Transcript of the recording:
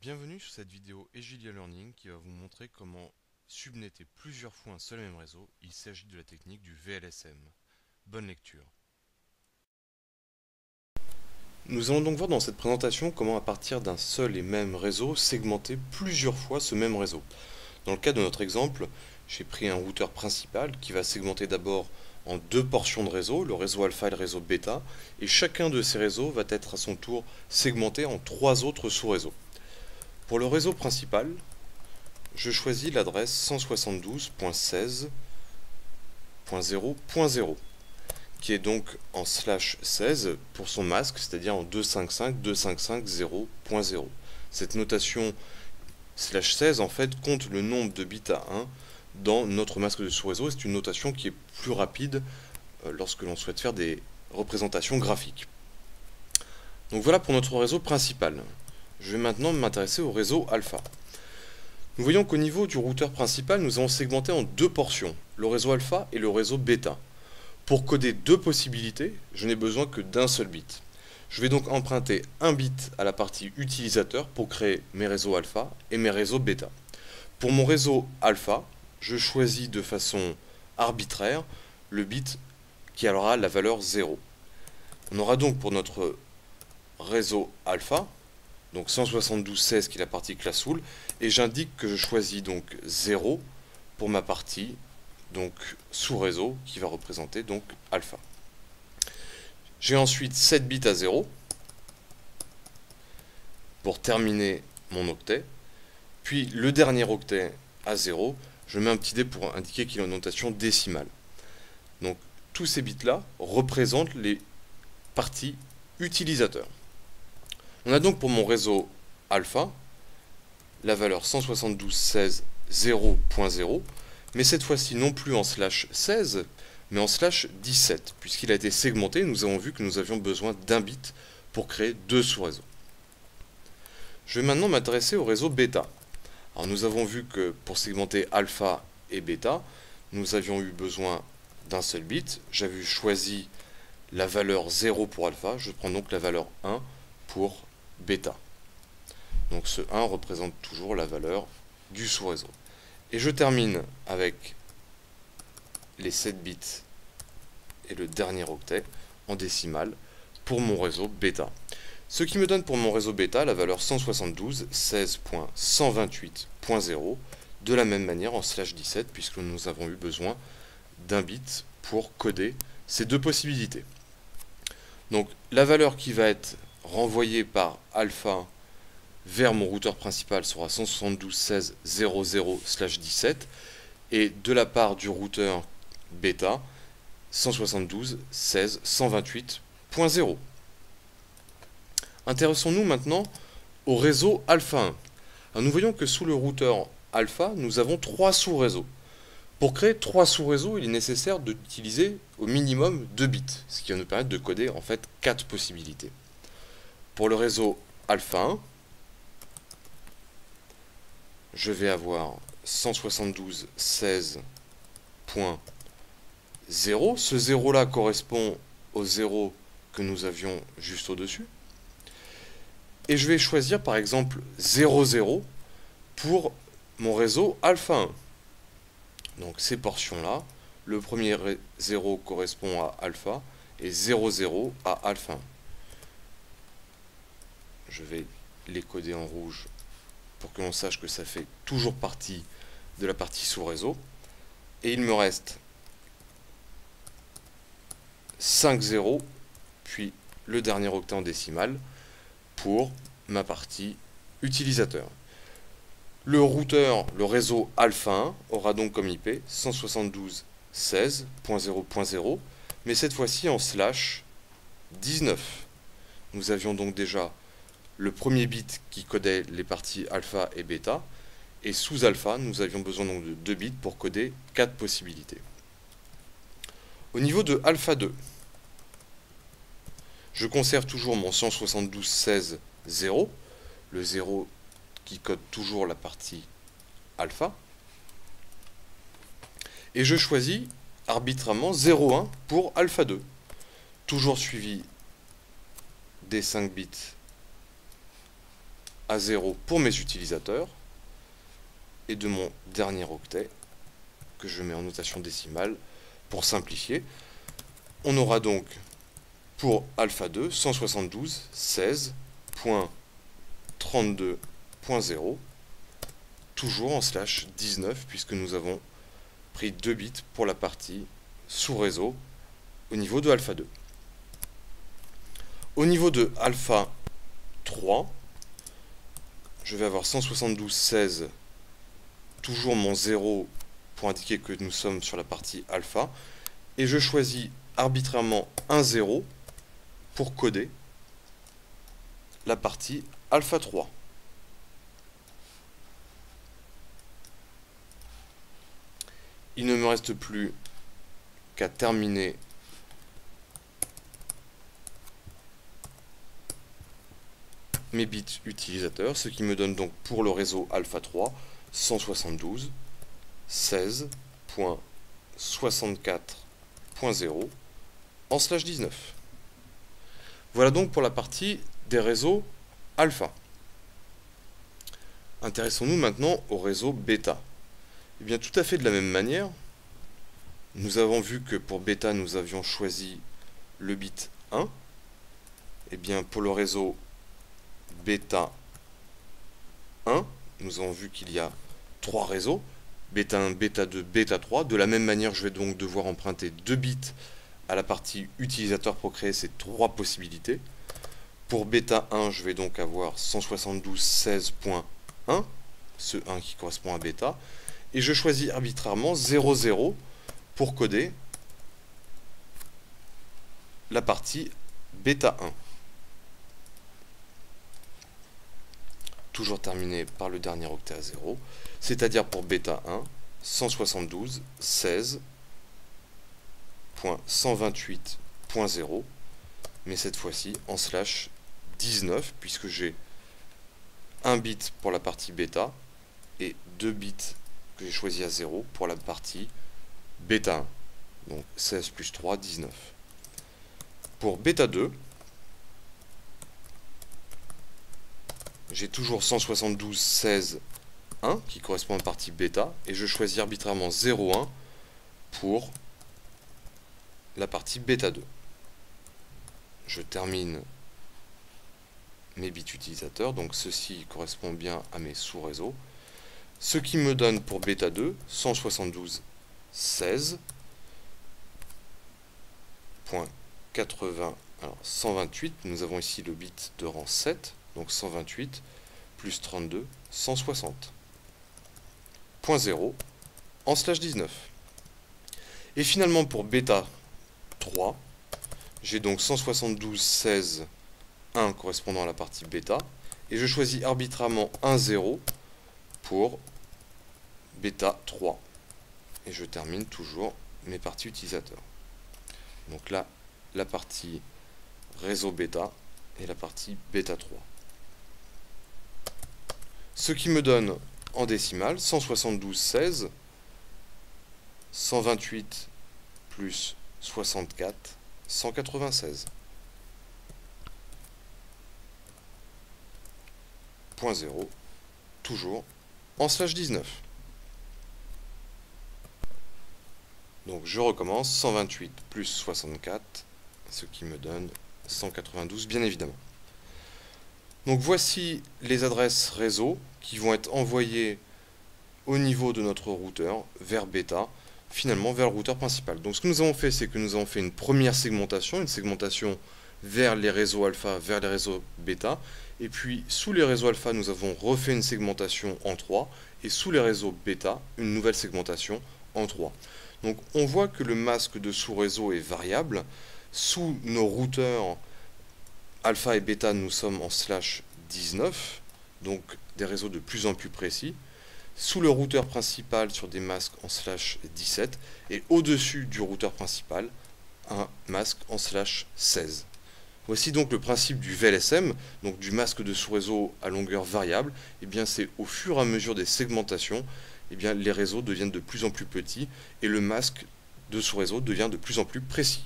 Bienvenue sur cette vidéo Egilia Learning qui va vous montrer comment subnetter plusieurs fois un seul et même réseau. Il s'agit de la technique du VLSM. Bonne lecture. Nous allons donc voir dans cette présentation comment à partir d'un seul et même réseau segmenter plusieurs fois ce même réseau. Dans le cas de notre exemple, j'ai pris un routeur principal qui va segmenter d'abord en deux portions de réseau, le réseau alpha et le réseau bêta, et chacun de ces réseaux va être à son tour segmenté en trois autres sous-réseaux. Pour le réseau principal, je choisis l'adresse 172.16.0.0 qui est donc en /16 pour son masque, c'est-à-dire en 255.255.0.0. Cette notation /16 en fait compte le nombre de bits à 1 dans notre masque de sous-réseau. C'est une notation qui est plus rapide lorsque l'on souhaite faire des représentations graphiques. Donc voilà pour notre réseau principal. Je vais maintenant m'intéresser au réseau alpha. Nous voyons qu'au niveau du routeur principal, nous avons segmenté en deux portions, le réseau alpha et le réseau bêta. Pour coder deux possibilités, je n'ai besoin que d'un seul bit. Je vais donc emprunter un bit à la partie utilisateur pour créer mes réseaux alpha et mes réseaux bêta. Pour mon réseau alpha, je choisis de façon arbitraire le bit qui aura la valeur 0. On aura donc pour notre réseau alpha, donc 172.16 qui est la partie classoul, et j'indique que je choisis donc 0 pour ma partie donc sous-réseau qui va représenter donc alpha. J'ai ensuite 7 bits à 0 pour terminer mon octet, puis le dernier octet à 0, je mets un petit dé pour indiquer qu'il est en notation décimale. Donc tous ces bits là représentent les parties utilisateurs. On a donc pour mon réseau alpha la valeur 172.16.0.0, mais cette fois-ci non plus en /16, mais en /17, puisqu'il a été segmenté. Nous avons vu que nous avions besoin d'un bit pour créer deux sous-réseaux. Je vais maintenant m'intéresser au réseau bêta. Alors nous avons vu que pour segmenter alpha et bêta, nous avions eu besoin d'un seul bit. J'avais choisi la valeur 0 pour alpha, je prends donc la valeur 1 pour bêta. Donc ce 1 représente toujours la valeur du sous-réseau. Et je termine avec les 7 bits et le dernier octet en décimale pour mon réseau bêta. Ce qui me donne pour mon réseau bêta la valeur 172.16.128.0 de la même manière en /17 puisque nous avons eu besoin d'un bit pour coder ces deux possibilités. Donc la valeur qui va être renvoyée par alpha vers mon routeur principal sera 172.16.00/17 et de la part du routeur bêta 172.16.128.0. Intéressons-nous maintenant au réseau alpha 1. Alors nous voyons que sous le routeur alpha, nous avons trois sous-réseaux. Pour créer trois sous-réseaux, il est nécessaire d'utiliser au minimum 2 bits, ce qui va nous permettre de coder en fait 4 possibilités. Pour le réseau alpha 1, je vais avoir 172.16.0. Ce 0 là correspond au 0 que nous avions juste au-dessus. Et je vais choisir par exemple 0,0 pour mon réseau alpha 1. Donc ces portions-là, le premier 0 correspond à alpha et 0,0 à alpha 1. Je vais les coder en rouge pour que l'on sache que ça fait toujours partie de la partie sous-réseau. Et il me reste 5 0, puis le dernier octet en décimale pour ma partie utilisateur. Le routeur, le réseau alpha 1, aura donc comme IP 172.16.0.0, mais cette fois-ci en /19. Nous avions donc déjà le premier bit qui codait les parties alpha et bêta, et sous alpha, nous avions besoin donc de 2 bits pour coder 4 possibilités. Au niveau de alpha 2, je conserve toujours mon 172.16.0, le 0 qui code toujours la partie alpha, et je choisis arbitrairement 0,1 pour alpha 2, toujours suivi des 5 bits à 0 pour mes utilisateurs, et de mon dernier octet, que je mets en notation décimale pour simplifier. On aura donc pour alpha 2 172.16.32.0, toujours en slash 19, puisque nous avons pris 2 bits pour la partie sous réseau au niveau de alpha 2. Au niveau de alpha 3, je vais avoir 172.16, toujours mon 0 pour indiquer que nous sommes sur la partie alpha, et je choisis arbitrairement un 0 pour coder la partie alpha 3. Il ne me reste plus qu'à terminer mes bits utilisateurs, ce qui me donne donc pour le réseau alpha 3 172.16.64.0 en slash 19. Voilà donc pour la partie des réseaux alpha. Intéressons-nous maintenant au réseau bêta. Et bien tout à fait de la même manière, nous avons vu que pour bêta nous avions choisi le bit 1. Et bien pour le réseau bêta 1, nous avons vu qu'il y a 3 réseaux, bêta 1, bêta 2, bêta 3. De la même manière, je vais donc devoir emprunter 2 bits à la partie utilisateur pour créer ces 3 possibilités. Pour bêta 1, je vais donc avoir 172.16.1, ce 1 qui correspond à bêta, et je choisis arbitrairement 00 pour coder la partie bêta 1. Toujours terminé par le dernier octet à 0, c'est-à-dire pour bêta 1, 172.16.128.0, mais cette fois-ci en slash 19, puisque j'ai un bit pour la partie bêta et 2 bits que j'ai choisi à 0 pour la partie bêta 1. Donc 16 plus 3, 19. Pour bêta 2, j'ai toujours 172.16.1 qui correspond à la partie bêta, et je choisis arbitrairement 0,1 pour la partie bêta 2. Je termine mes bits utilisateurs, donc ceci correspond bien à mes sous-réseaux, ce qui me donne pour bêta 2 172.16.80, alors 128, nous avons ici le bit de rang 7, donc 128 plus 32, 160.0 en slash 19. Et finalement pour bêta 3, j'ai donc 172.16.1 correspondant à la partie bêta, et je choisis arbitrairement un 0 pour bêta 3. Et je termine toujours mes parties utilisateurs. Donc là, la partie réseau bêta et la partie bêta 3. Ce qui me donne en décimale 172.16, 128 plus 64, 196.0, toujours en slash 19. Donc je recommence, 128 plus 64, ce qui me donne 192 bien évidemment. Donc voici les adresses réseau qui vont être envoyées au niveau de notre routeur vers bêta, finalement vers le routeur principal. Donc ce que nous avons fait, c'est que nous avons fait une première segmentation, une segmentation vers les réseaux alpha, vers les réseaux bêta, et puis sous les réseaux alpha, nous avons refait une segmentation en 3, et sous les réseaux bêta, une nouvelle segmentation en 3. Donc on voit que le masque de sous-réseau est variable. Sous nos routeurs alpha et bêta, nous sommes en slash 19, donc des réseaux de plus en plus précis. Sous le routeur principal, sur des masques en slash 17, et au-dessus du routeur principal, un masque en slash 16. Voici donc le principe du VLSM, donc du masque de sous-réseau à longueur variable. Et bien c'est au fur et à mesure des segmentations, et bien les réseaux deviennent de plus en plus petits, et le masque de sous-réseau devient de plus en plus précis.